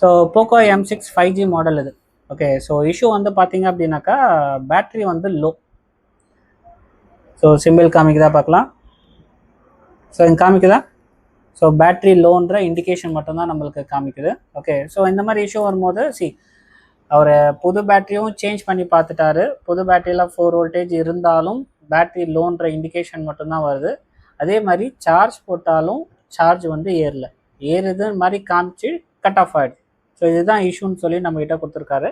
So Poco M6 5G model இது. Okay, so issue வந்து பார்த்தீங்க அப்படின்னாக்கா பேட்ரி வந்து லோ. ஸோ சிம்பிள் காமிக்குதா பார்க்கலாம். ஸோ இங்கே காமிக்குதா? ஸோ பேட்ரி லோன்ற இண்டிகேஷன் மட்டும்தான் நம்மளுக்கு காமிக்குது. ஓகே, ஸோ இந்த மாதிரி இஷ்யூ வரும்போது அவர் புது பேட்டரியும் சேஞ்ச் பண்ணி பார்த்துட்டாரு. புது பேட்டரியில் 4 வோல்டேஜ் இருந்தாலும் பேட்ரி லோன்ற இண்டிகேஷன் மட்டும்தான் வருது. அதே மாதிரி சார்ஜ் போட்டாலும் சார்ஜ் வந்து ஏறுது மாதிரி காமிச்சு கட் ஆஃப் ஆகிடுது. ஸோ இதுதான் இஷ்யூன்னு சொல்லி நம்மகிட்ட கொடுத்துருக்காரு.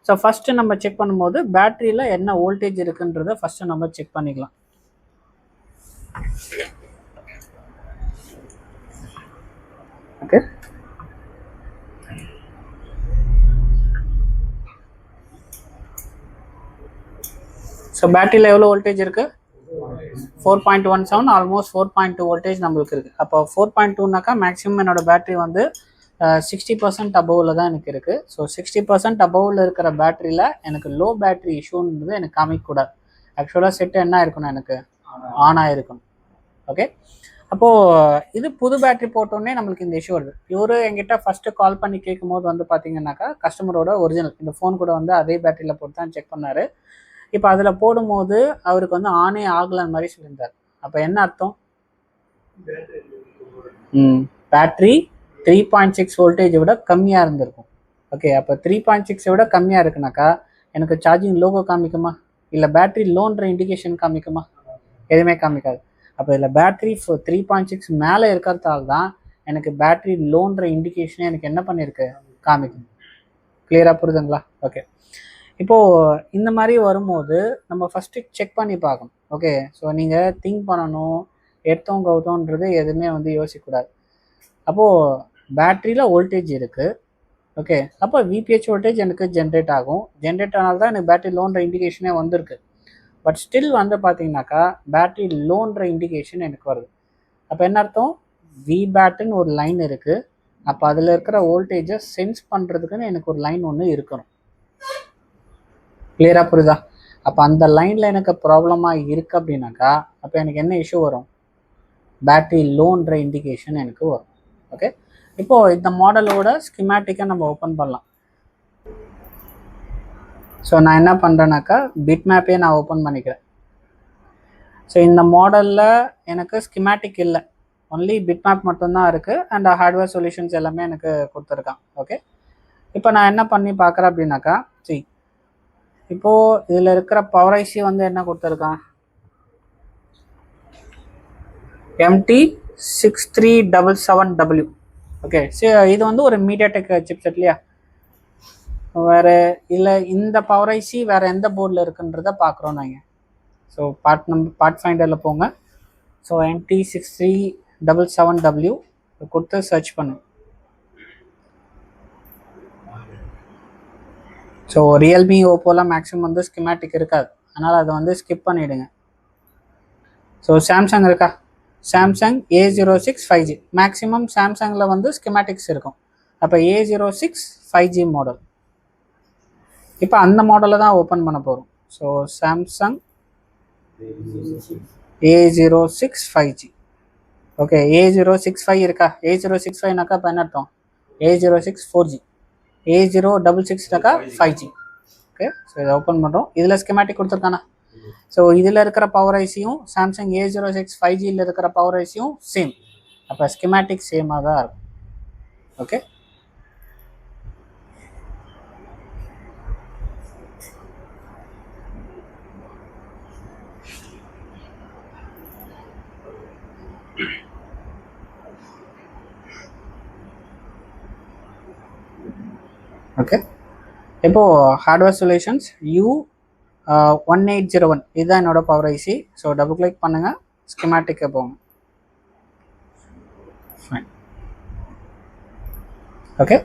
ஸோ ஃபஸ்ட்டு நம்ம செக் பண்ணும்போது பேட்டரியில் என்ன வோல்டேஜ் இருக்குன்றதை ஃபஸ்ட்டு நம்ம செக் பண்ணிக்கலாம். ஓகே, ஸோ பேட்டரியில் எவ்வளோ வோல்டேஜ் இருக்குது? 4.17, ஆல்மோஸ்ட் 4.2 வோல்டேஜ் நம்மளுக்கு இருக்குது. அப்போ 4.2னாக்கா மேக்ஸிமம் என்னோடய பேட்டரி வந்து 60% அபோவில் தான் எனக்கு இருக்குது. ஸோ 60% அபோவில் இருக்கிற பேட்டரியில் எனக்கு லோ பேட்டரி இஷ்யூன்றது எனக்கு காமிக்கக்கூடாது. ஆக்சுவலாக செட்டு என்ன இருக்கணும், எனக்கு ஆன் ஆகிருக்கணும். ஓகே, அப்போது இது புது பேட்டரி போட்டோன்னே நம்மளுக்கு இந்த இஷ்யூ வருது. இவரு என்கிட்ட ஃபஸ்ட்டு கால் பண்ணி கேட்கும் போது வந்து பார்த்தீங்கன்னாக்கா கஸ்டமரோட ஒரிஜினல் இந்த ஃபோன் கூட வந்து அதே பேட்டரியில் போட்டு தான் செக் பண்ணார். இப்போ அதில் போடும்போது அவருக்கு வந்து ஆனே ஆகலன்னு மாதிரி சொல்லியிருந்தார். அப்போ என்ன அர்த்தம்? பேட்ரி 3.6 வோல்டேஜை விட கம்மியாக இருந்திருக்கும். ஓகே, அப்போ 3.6 விட கம்மியாக இருக்குனாக்கா எனக்கு சார்ஜிங் லோகோ காமிக்குமா, இல்லை பேட்ரி லோன்ற இண்டிகேஷன் காமிக்குமா? எதுவுமே காமிக்காது. அப்போ இதில் பேட்ரி 3.6 மேலே இருக்கிறதால தான் எனக்கு பேட்ரி லோன்ற இண்டிகேஷனே எனக்கு என்ன பண்ணியிருக்கு, காமிக்கும். கிளியராக புரியுதுங்களா? ஓகே, இப்போது இந்த மாதிரி வரும்போது நம்ம ஃபஸ்ட்டு செக் பண்ணி பார்க்கணும். ஓகே, ஸோ நீங்கள் திங்க் பண்ணணும், எடுத்தோம் கவுத்தோன்றது எதுவுமே வந்து யோசிக்கக்கூடாது. அப்போது பேட்ரியில் வோல்டேஜ் இருக்குது. ஓகே, அப்போ VPH வோல்டேஜ் எனக்கு ஜென்ரேட் ஆகும். ஜென்ரேட் ஆனால் தான் எனக்கு பேட்ரி லோன்ற இண்டிகேஷனே வந்திருக்கு. பட் ஸ்டில் வந்து பார்த்தீங்கன்னாக்கா பேட்ரி லோன்ற இண்டிகேஷன் எனக்கு வருது. அப்போ என்ன அர்த்தம்? VBATன்னு ஒரு லைன் இருக்குது. அப்போ அதில் இருக்கிற வோல்டேஜை சென்ஸ் பண்ணுறதுக்குன்னு எனக்கு ஒரு லைன் ஒன்று இருக்கணும். கிளியராக புரியுதா? அப்போ அந்த லைனில் எனக்கு ப்ராப்ளமாக இருக்குது அப்படின்னாக்கா அப்போ எனக்கு என்ன இஷ்யூ வரும்? பேட்ரி லோன்ற இண்டிகேஷன் எனக்கு வரும். ஓகே, இப்போது இந்த மாடலோட ஸ்கிமேட்டிக்கை நம்ம ஓப்பன் பண்ணலாம். ஸோ நான் என்ன பண்ணுறேன்னாக்கா பிட் மேப்பே நான் ஓப்பன் பண்ணிக்கிறேன். ஸோ இந்த மாடலில் எனக்கு ஸ்கிமேட்டிக் இல்லை, ஒன்லி பிட் மேப் மட்டும்தான் இருக்குது. அண்ட் ஹார்ட்வேர் சொல்யூஷன்ஸ் எல்லாமே எனக்கு கொடுத்துருக்கான். ஓகே, இப்போ நான் என்ன பண்ணி பார்க்குறேன் அப்படின்னாக்கா இப்போது இதில் இருக்கிற பவர் ஐசி வந்து என்ன கொடுத்துருக்கான்? MT6377W. ஓகே, இது வந்து ஒரு மீடியாடெக் சிப்செட் இல்லையா? வேறு இல்லை, இந்த பவர் ஐசி வேறு எந்த போர்டில் இருக்குன்றதை பார்க்குறோம் நாங்கள். ஸோ பார்ட் ஃபைண்டரில் போங்க. ஸோ MT6377W கொடுத்து சர்ச் பண்ணுங்க. ஸோ ரியல்மி ஓப்போலாம் மேக்ஸிமம் வந்து ஸ்கிமேட்டிக் இருக்காது, அதனால் அதை வந்து ஸ்கிப் பண்ணிவிடுங்க. ஸோ சாம்சங் இருக்கா? Samsung A06 5G. மேக்ஸிமம் சாம்சங்கில் வந்து ஸ்கிமேட்டிக்ஸ் இருக்கும். அப்போ A06 5G மாடல். இப்போ அந்த மாடலில் தான் ஓப்பன் பண்ண போகிறோம். So Samsung A06 5G. Okay, A065 இருக்கா? A065னாக்கா இப்போ என்ன அர்த்தம்? A06 4G. A066னாக்கா 5G. Okay, so இதை ஓப்பன் பண்ணுறோம். இதில் ஸ்கிமேட்டிக் கொடுத்துருக்கானா? ஸோ இதில் இருக்கிற பவர் ஐசியும் சாம்சங் A06 5Gயில் இருக்கிற பவர் ஐசியும் சேம். அப்போ ஸ்கிமேட்டிக் சேமாக தான் இருக்கும். ஓகே, ஓகே, இப்போது ஹார்ட்வேர் சொல்யூஷன்ஸ் U1801 இதுதான் என்னோட power IC. So double click பண்ணுங்கள், ஸ்கிமேட்டிக்கை போங்க. ஃபைன். ஓகே,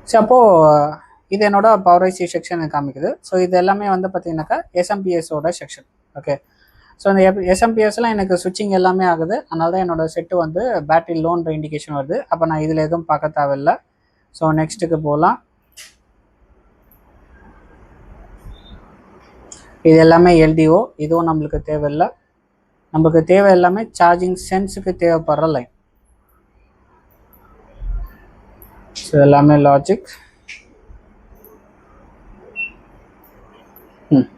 ஸோ அப்போது இது என்னோட பவர் ஐசி செக்ஷன் காமிக்குது. ஸோ இது எல்லாமே வந்து பார்த்தீங்கன்னாக்கா SMPSோட செக்ஷன். ஓகே, ஸோ இந்த SMPSலாம் எனக்கு சுவிட்சிங் எல்லாமே ஆகுது. அதனால தான் என்னோடய செட்டு வந்து பேட்டரி லோன்ற இண்டிகேஷன் வருது. அப்போ நான் இதில் எதுவும் பார்க்க தேவையில்லை. ஸோ நெக்ஸ்ட்டுக்கு போகலாம். இது எல்லாமே LDO, இதுவும் நம்மளுக்கு தேவையில்லை. நமக்கு தேவை எல்லாமே சார்ஜிங் சென்ஸுக்கு தேவைப்படுற லைன். ஸோ எல்லாமே லாஜிக்.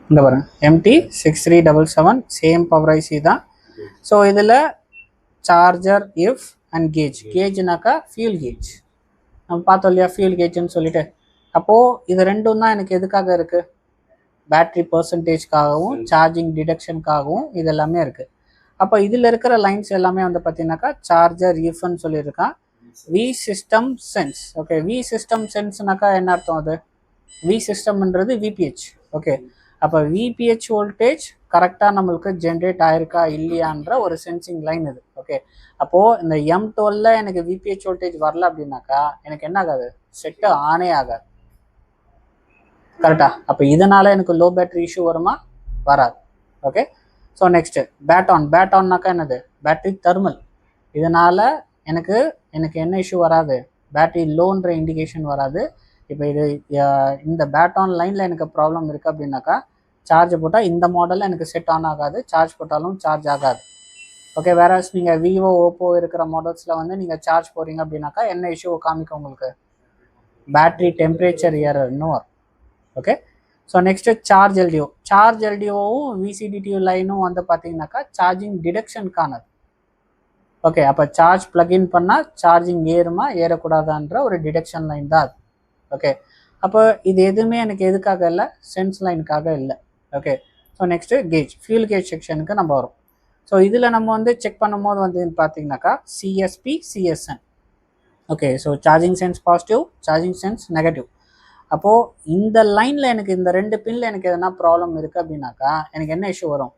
இந்த பாருங்க MT6377 சேம் பவர் ஐசி தான். ஸோ இதில் சார்ஜர் இஃப் அண்ட் கேஜ்னாக்கா ஃபியூல் கேஜ் நம்ம பார்த்தோம் இல்லையா, ஃபியூல் கேஜ்னு சொல்லிட்டு. அப்போது இது ரெண்டும் தான் எனக்கு எதுக்காக இருக்குது, பேட்ரி பர்சன்டேஜ்க்காகவும் சார்ஜிங் டிடக்ஷனுக்காகவும் இது எல்லாமே இருக்குது. அப்போ இதில் இருக்கிற லைன்ஸ் எல்லாமே வந்து பார்த்தீங்கன்னாக்கா சார்ஜர் இஃப்னு சொல்லியிருக்கான். V system sense. Okay, V system சென்ஸ்னாக்கா என்ன அர்த்தம்? அது வி சிஸ்டம்ன்றது விபிஹெச். ஓகே, அப்போ விபிஹெச் வோல்டேஜ் கரெக்டாக நம்மளுக்கு ஜென்ரேட் ஆயிருக்கா இல்லையான்ற ஒரு சென்சிங் லைன் இது. ஓகே, அப்போது இந்த M12 எனக்கு விபிஹெச் வோல்டேஜ் வரல அப்படின்னாக்கா எனக்கு என்ன ஆகாது, செட்டு ஆனே ஆகாது. கரெக்டா? அப்போ இதனால எனக்கு லோ பேட்டரி இஷ்யூ வருமா? வராது. ஓகே, ஸோ நெக்ஸ்ட்டு பேட்டான்னாக்கா என்னது, பேட்டரி தெர்மல். இதனால எனக்கு என்ன இஷ்யூ வராது, பேட்டரி லோன்ற இண்டிகேஷன் வராது. இப்போ இது இந்த பேட்டான் லைனில் எனக்கு ப்ராப்ளம் இருக்குது அப்படின்னாக்கா சார்ஜ் போட்டால் இந்த மாடலில் எனக்கு செட் ஆன் ஆகாது, சார்ஜ் போட்டாலும் சார்ஜ் ஆகாது. ஓகே, வேற நீங்கள் விவோ ஓப்போ இருக்கிற மாடல்ஸில் வந்து நீங்கள் சார்ஜ் போகிறீங்க அப்படின்னாக்கா என்ன இஷ்யூ காமிக்கும் உங்களுக்கு, பேட்டரி டெம்பரேச்சர் ஏரர்னு வரும். ஓகே, ஸோ நெக்ஸ்ட்டு சார்ஜ் எல்டிஓவும் விசிடிடியூ லைனும் வந்து பார்த்தீங்கன்னாக்கா சார்ஜிங் டிடக்ஷனுக்கானது. ஓகே, அப்போ சார்ஜ் பிளக்இன் பண்ணால் சார்ஜிங் ஏறுமா ஏறக்கூடாதான்ற ஒரு டிடக்ஷன் லைன் தான் அது. ஓகே, அப்போ இது எதுவுமே எனக்கு எதுக்காக இல்லை, சென்ஸ் லைனுக்காக இல்லை. Okay, so next fuel gauge செக்ஷனுக்கு நம்ம வரும். ஸோ இதில் நம்ம வந்து செக் பண்ணும்போது வந்து பார்த்தீங்கன்னாக்கா CSP CSN. Okay, so charging sense positive, charging sense negative. அப்போது இந்த லைனில் எனக்கு இந்த 2 பின்னில் எனக்கு எதனா ப்ராப்ளம் இருக்குது அப்படின்னாக்கா எனக்கு என்ன இஷ்யூ வரும்?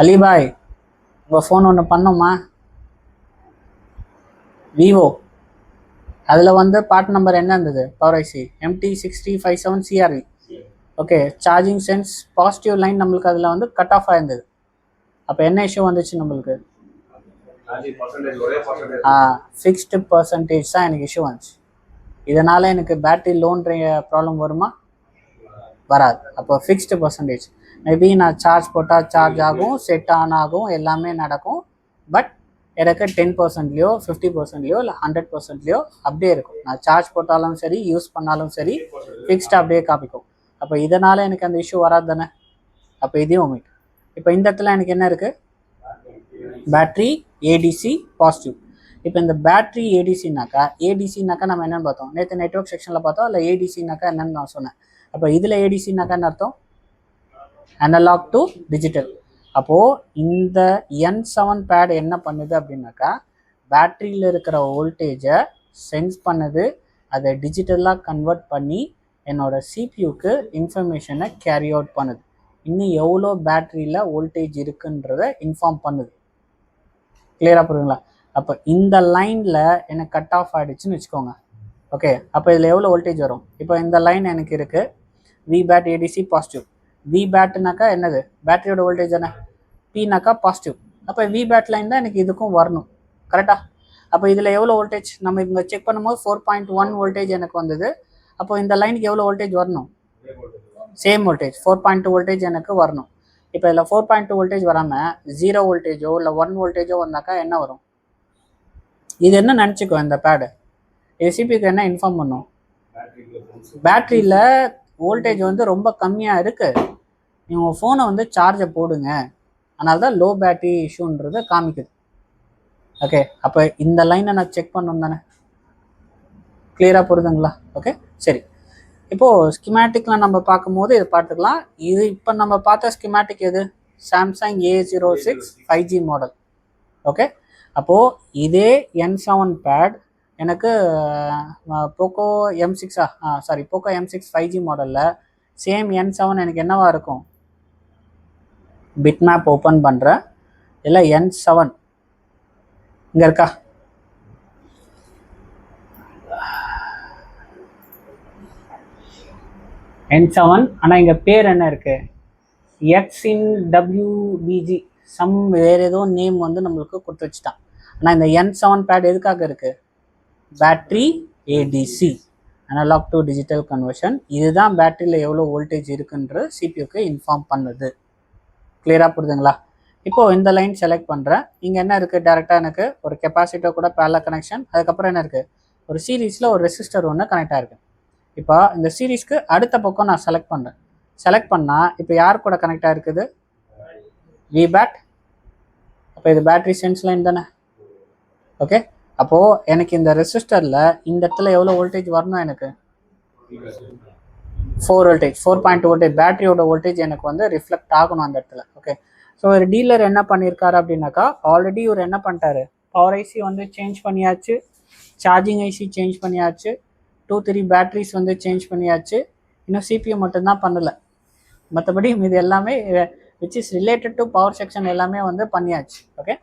அலிபாய், உங்கள் ஃபோன் ஒன்று பண்ணோமா, விவோ, அதில் வந்து பார்ட் நம்பர் என்ன இருந்தது, power IC MT6357 CRV. Okay, charging sense positive line நம்மளுக்கு அதில் வந்து கட் ஆஃப் ஆயிருந்தது. அப்போ என்ன இஷ்யூ வந்துச்சு நம்மளுக்கு, ஃபிக்ஸ்டு பர்சன்டேஜ் தான் எனக்கு இஷ்யூ வந்துச்சு. இதனால் எனக்கு பேட்டரி லோன்ற ப்ராப்ளம் வருமா? வராது. அப்போ ஃபிக்ஸ்டு பர்சன்டேஜ். மேபி நான் சார்ஜ் போட்டால் சார்ஜ் ஆகும், செட் ஆன் ஆகும், எல்லாமே நடக்கும். பட் எனக்கு 10%லையோ 50%லையோ இல்லை 100%லையோ அப்படியே இருக்கும். நான் சார்ஜ் போட்டாலும் சரி, யூஸ் பண்ணாலும் சரி, ஃபிக்ஸ்டாக அப்படியே காப்பிக்கும். அப்போ இதனால் எனக்கு அந்த இஷ்யூ வராது தானே. அப்போ இதையும் ஒமிட். இப்போ இந்த இடத்துல எனக்கு என்ன இருக்குது, பேட்ரி ஏடிசி பாசிட்டிவ். இப்போ இந்த பேட்ரி ஏடிசினாக்கா நம்ம என்னென்னு பார்த்தோம் நேற்று நெட்வொர்க் செக்ஷனில் பார்த்தோம். இல்லை ஏடிசினாக்கா என்னென்னு நான் சொன்னேன். அப்போ இதில் ஏடிசினாக்கா என்ன அர்த்தம், அனலாக் டு டிஜிட்டல். அப்போது இந்த N7 பேட் என்ன பண்ணுது அப்படின்னாக்கா பேட்டரியில் இருக்கிற வோல்டேஜை சென்ஸ் பண்ணுது, அதை டிஜிட்டலாக கன்வெர்ட் பண்ணி என்னோடய சிபியூக்கு இன்ஃபர்மேஷனை கேரி அவுட் பண்ணுது. இன்னும் எவ்வளோ பேட்டரியில் வோல்டேஜ் இருக்குன்றதை இன்ஃபார்ம் பண்ணுது. கிளியராக புரியுங்களா? அப்போ இந்த லைனில் எனக்கு கட் ஆஃப் ஆகிடுச்சுன்னு வச்சுக்கோங்க. ஓகே, அப்போ இதில் எவ்வளோ வோல்டேஜ் வரும்? இப்போ இந்த லைன் எனக்கு இருக்குது, V bat ADC positive. V பேட்னாக்கா என்னது, பேட்டரியோட வோல்டேஜ் தானே. பினாக்கா பாசிட்டிவ். அப்போ வி பேட் லைன் தான் எனக்கு இதுக்கும் வரணும். கரெக்டாக? அப்போ இதில் எவ்வளோ வோல்டேஜ் நம்ம இங்கே செக் பண்ணும்போது 4.1 வோல்டேஜ் எனக்கு வந்தது. அப்போ இந்த லைனுக்கு எவ்வளோ வோல்டேஜ் வரணும்? சேம் வோல்டேஜ் 4.2 வோல்டேஜ் எனக்கு வரணும். இப்போ இதில் 4.2 வோல்டேஜ் வராமல் 0 வோல்டேஜோ இல்லை 1 வோல்டேஜோ வந்தாக்கா என்ன வரும்? இது என்ன நினச்சிக்கோ, இந்த பேடு இது சிபிக்கு என்ன இன்ஃபார்ம் பண்ணும், பேட்டரியில் வோல்டேஜ் வந்து ரொம்ப கம்மியாக இருக்குது, நீங்கள் ஃபோனை வந்து சார்ஜை போடுங்க, அதனால தான் லோ பேட்டரி இஷ்யூன்றதை காமிக்குது. ஓகே, அப்போ இந்த லைனை நான் செக் பண்ணணும் தானே. கிளியராக புரியுதுங்களா? ஓகே, சரி. இப்போது ஸ்கிமேட்டிக்கில் நம்ம பார்க்கும்போது இதை பார்த்துக்கலாம். இது இப்போ நம்ம பார்த்த ஸ்கிமேட்டிக் எது, Samsung A06 5G model. Okay, அப்போது இதே N7 பேட் எனக்கு போக்கோ M6 5G மாடலில் சேம் N7 எனக்கு என்னவா இருக்கும், பிட் மேப் ஓப்பன் பண்ணுறேன். இல்லை N7 இங்கே இருக்கா, N7. ஆனால் இங்கே பேர் என்ன இருக்குது, XIN-WBG சம் வேறு ஏதோ நேம் வந்து நம்மளுக்கு கொடுத்து வச்சுட்டான். ஆனால் இந்த N7 பேட் எதுக்காக இருக்குது, battery ADC analog to digital conversion. இதுதான் பேட்டரியில் எவ்வளோ வோல்டேஜ் இருக்குன்ற சிபியூக்கு இன்ஃபார்ம் பண்ணுது. கிளியராக புரியுதுங்களா? இப்போது இந்த லைன் செலக்ட் பண்ணுறேன். இங்கே என்ன இருக்குது, டேரெக்டாக எனக்கு ஒரு கெப்பாசிட்டர் கூட பேரலல் கனெக்ஷன், அதுக்கப்புறம் என்ன இருக்குது, ஒரு சீரீஸில் ஒரு ரெசிஸ்டர் ஒன்று கனெக்ட் ஆகிருக்கு. இப்போ இந்த சீரீஸ்க்கு அடுத்த பக்கம் நான் செலக்ட் பண்ணுறேன். செலக்ட் பண்ணால் இப்போ யார் கூட கனெக்ட் ஆகிருக்குது, விபேட். அப்போ இது பேட்ரி சென்ஸ் லைன் தானே. ஓகே, அப்போது எனக்கு இந்த ரெசிஸ்டரில் இந்த இடத்துல எவ்வளோ வோல்டேஜ் வரணும், எனக்கு 4 வோல்டேஜ், 4.2 வோல்டேஜ் பேட்டரியோட வோல்டேஜ் எனக்கு வந்து ரிஃப்ளெக்ட் ஆகணும் அந்த இடத்துல. ஓகே, ஸோ ஒரு டீலர் என்ன பண்ணியிருக்காரு அப்படின்னாக்கா, ஆல்ரெடி இவர் என்ன பண்ணிட்டாரு, பவர் ஐசி வந்து சேஞ்ச் பண்ணியாச்சு, சார்ஜிங் ஐசி சேஞ்ச் பண்ணியாச்சு, 2-3 பேட்டரிஸ் வந்து சேஞ்ச் பண்ணியாச்சு, இன்னும் சிபியூ மட்டும்தான் பண்ணலை. மற்றபடி இது எல்லாமே which is related to power section எல்லாமே வந்து பண்ணியாச்சு. ஓகே,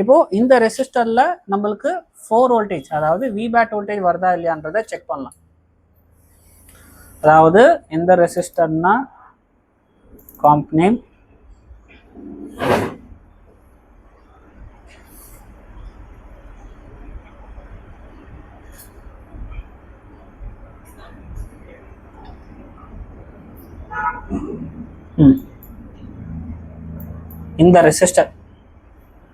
இப்போது இந்த ரெசிஸ்டரில் நம்மளுக்கு 4 வோல்டேஜ், அதாவது விபேட் வோல்டேஜ் வருதா இல்லையான்றதை செக் பண்ணலாம். அதாவது இந்த ரெசிஸ்டர்னா காம்ப் நேம், இந்த ரெசிஸ்டர்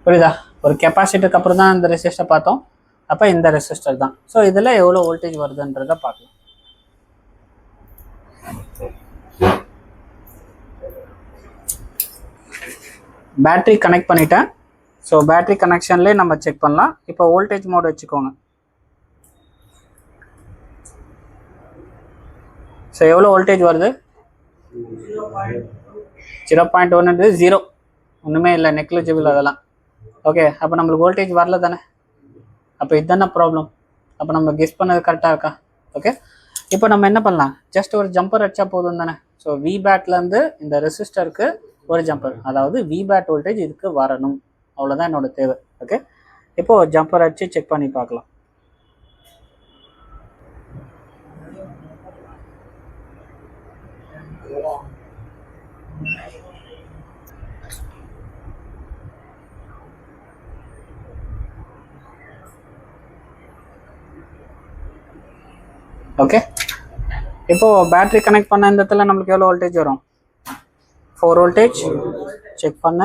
புரியுதா, ஒரு கெப்பாசிட்டருக்கு அப்புறம் தான் இந்த ரெசிஸ்டர் பார்த்தோம். அப்போ இந்த ரெசிஸ்டர் தான். ஸோ இதில் எவ்வளோ வோல்டேஜ் வருதுன்றதை பார்க்கலாம். பேட்டரி கனெக்ட் பண்ணிட்டேன். ஸோ பேட்டரி கனெக்ஷன்லேயே நம்ம செக் பண்ணலாம். இப்போ வோல்டேஜ் மோட் வச்சுக்கோங்க. ஸோ எவ்வளோ வோல்டேஜ் வருது, 0.1 0, ஒன்றுமே இல்லை, நெக்லிஜிபிள் அதெல்லாம். ஓகே, அப்போ நம்மளுக்கு வோல்டேஜ் வரல தானே. அப்போ இதுதானே ப்ராப்ளம். அப்போ நம்ம கெஸ் பண்ணது கரெக்டாக இருக்கா. ஓகே, இப்போ நம்ம என்ன பண்ணலாம், ஜஸ்ட் ஒரு ஜம்பர் அடிச்சா போதும் தானே. ஸோ விபேட்லேருந்து இந்த ரெசிஸ்டருக்கு ஒரு ஜம்பர், அதாவது விபேட் வோல்டேஜ் இதுக்கு வரணும், அவ்வளோதான் என்னோட தேவை. ஓகே, இப்போது ஜம்பர் அடிச்சு செக் பண்ணி பார்க்கலாம். ஓகே, இப்போது பேட்டரி கனெக்ட் பண்ண இந்த இடத்துல நம்மளுக்கு எவ்வளோ வோல்டேஜ் வரும், 4 வோல்டேஜ் செக் பண்ண.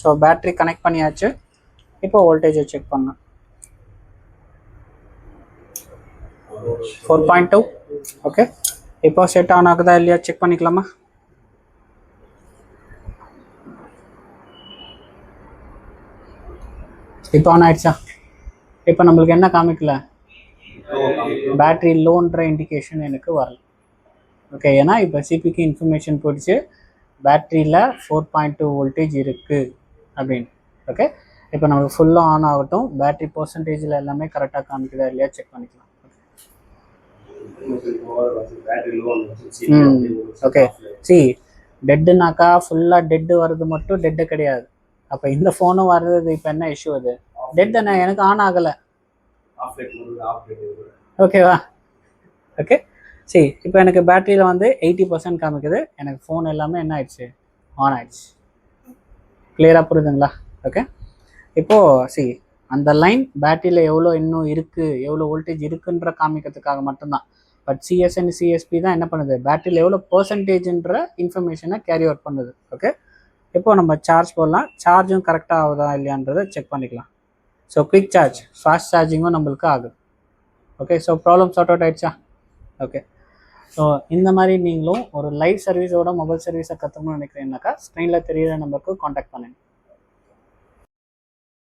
ஸோ பேட்டரி கனெக்ட் பண்ணியாச்சு. இப்போ வோல்டேஜை செக் பண்ண 4.2. ஓகே, இப்போ செட் ஆன் ஆகுதா இல்லையா செக் பண்ணிக்கலாமா. இப்போ ஆன் ஆயிடுச்சா. இப்போ நம்மளுக்கு என்ன காமிக்கல, பேட்டரி லோன்ற இண்டிகேஷன் எனக்கு வரல. ஓகே, ஏன்னா இப்போ சிபிக்கு இன்ஃபர்மேஷன் போயிடுச்சு, பேட்டரியில் 4.2 வோல்டேஜ் இருக்குது அப்படின்னு. ஓகே, இப்போ நமக்கு ஃபுல்லாக ஆன் ஆகட்டும், பேட்டரி பர்சன்டேஜில் எல்லாமே கரெக்டாக காமிக்குதா இல்லையா செக் பண்ணிக்கலாம். ஓகே, சி டெட்டுனாக்கா ஃபுல்லாக டெட்டு வர்றது மட்டும் டெட்டு கிடையாது. அப்போ இந்த ஃபோனும் வர்றது இப்போ என்ன இஷ்யூ, அது டெட் தானே, எனக்கு ஆன் ஆகலை. ஓகேவா. ஓகே, சரி, இப்போ எனக்கு பேட்டரியில் வந்து 80% காமிக்குது, எனக்கு ஃபோன் எல்லாமே என்ன ஆயிடுச்சு, ஆன் ஆயிடுச்சு. கிளியராக புரியுதுங்களா. ஓகே, இப்போது சரி, அந்த லைன் பேட்டரியில் எவ்வளோ இன்னும் இருக்குது, எவ்வளோ வோல்டேஜ் இருக்குன்ற காமிக்கிறதுக்காக மட்டும்தான். பட் சிஎஸ் அண்ட் சிஎஸ்பி தான் என்ன பண்ணுது, பேட்டரியில் எவ்வளோ பர்சன்டேஜ்ன்ற இன்ஃபர்மேஷனை கேரி அவுட் பண்ணுது. ஓகே, இப்போது நம்ம சார்ஜ் போடலாம், சார்ஜும் கரெக்டாக ஆகுதா இல்லையான்றதை செக் பண்ணிக்கலாம். ஸோ குவிக் சார்ஜ், ஃபாஸ்ட் சார்ஜிங்கும் நம்மளுக்கு ஆகுது. Okay, so problem sort out ஆகிடுச்சா. ஓகே, ஸோ இந்த மாதிரி நீங்களும் ஒரு லைவ் சர்வீஸோட மொபைல் சர்வீஸை கற்றுக்கணும்னு நினைக்கிறீங்கன்னாக்கா ஸ்க்ரீனில் தெரியிற நம்பருக்கு காண்டாக்ட் பண்ணுங்கள்.